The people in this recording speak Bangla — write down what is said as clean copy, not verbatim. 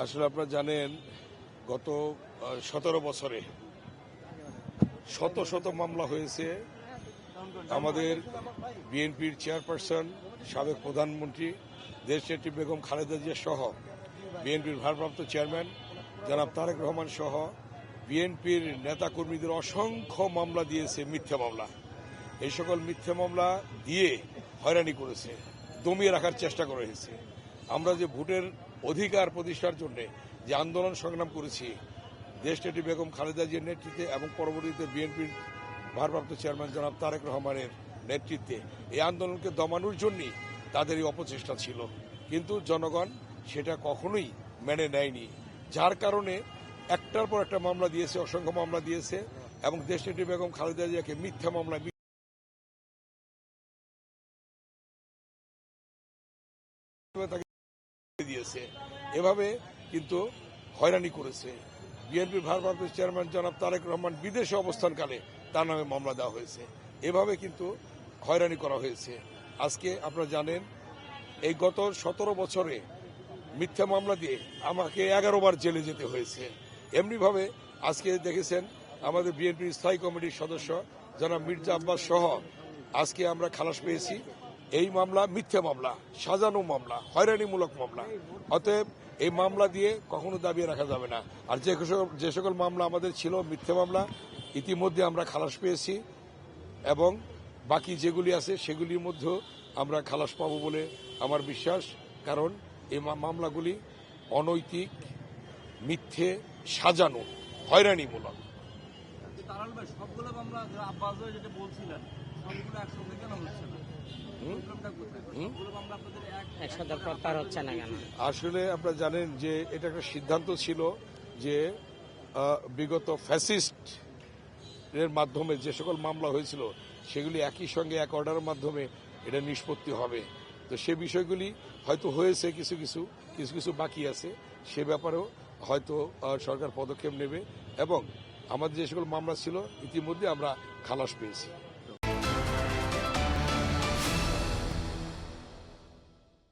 আসলে আপনারা জানেন গত 17 বছরে শত শত মামলা হয়েছে। আমাদের বিএনপির চেয়ারপারসন, সাবেক প্রধানমন্ত্রী দেশনেত্রী বেগম খালেদা জিয়া সহ বিএনপির ভারপ্রাপ্ত চেয়ারম্যান জনাব তারেক রহমান সহ বিএনপির নেতাকর্মীদের অসংখ্য মামলা দিয়েছে, মিথ্যা মামলা। এই সকল মিথ্যা মামলা দিয়ে হয়রানি করেছে, দমিয়ে রাখার চেষ্টা করা হয়েছে। আমরা যে ভোটের অধিকার প্রতিষ্ঠার জন্য যে আন্দোলন সংগ্রাম করেছি দেশনেত্রী বেগম খালেদা জিয়ার নেতৃত্বে এবং পরবর্তীতে বিএনপির ভারপ্রাপ্ত চেয়ারম্যান জনাব তারেক রহমানের নেতৃত্বে, এই আন্দোলনকে দমানোর জন্যই তাদের এই অপচেষ্টা ছিল, কিন্তু জনগণ সেটা কখনোই মেনে নেয়নি। যার কারণে একটার পর একটা মামলা দিয়েছে, অসংখ্য মামলা দিয়েছে এবং দেশনেত্রী বেগম খালেদা জিয়াকে মিথ্যা মামলা দিয়েছে। এভাবে কিন্তু হয়রানি করেছে। বিএনপির ভারপ্রাপ্ত চেয়ারম্যান জনাব তারেক রহমান বিদেশে অবস্থানকালে তার নামে মামলা দেওয়া হয়েছে। এভাবে কিন্তু হয়রানি করা হয়েছে। আজকে আপনারা জানেন এই গত 17 বছরে মিথ্যা মামলা দিয়ে আমাকে 11 বার জেলে যেতে হয়েছে। এমনিভাবে আজকে দেখেছেন আমাদের বিএনপির স্থায়ী কমিটির সদস্য জনাব মির্জা আব্বাস সহ আজকে আমরা খালাস পেয়েছি। এই মামলা মিথ্যা মামলা, সাজানো মামলা, হয়রানিমূলক মামলা। অতএব এই মামলা দিয়ে কখনো দাবিয়ে রাখা যাবে না। আর যে সকল মামলা আমাদের ছিল মিথ্যা মামলা, ইতিমধ্যে আমরা খালাস পেয়েছি এবং বাকি যেগুলি আছে সেগুলির মধ্যেও আমরা খালাস পাবো বলে আমার বিশ্বাস। কারণ এই মামলাগুলি অনৈতিক, মিথ্যে, সাজানো, হয়রানিমূলক। সবগুলো মামলা আব্বাস যেটা বলছিলেন সবগুলো একসঙ্গে কেন হচ্ছে না? আসলে আপনারা জানেন যে এটা একটা সিদ্ধান্ত ছিল যে বিগত ফ্যাসিস্ট এর মাধ্যমে যে সকল মামলা হয়েছিল সেগুলি একই সঙ্গে এক অর্ডারের মাধ্যমে এটা নিষ্পত্তি হবে। তো সে বিষয়গুলি হয়তো হয়েছে, কিছু কিছু বাকি আছে। সে ব্যাপারেও হয়তো সরকার পদক্ষেপ নেবে এবং আমাদের যে সকল মামলা ছিল ইতিমধ্যে আমরা খালাস পেয়েছি।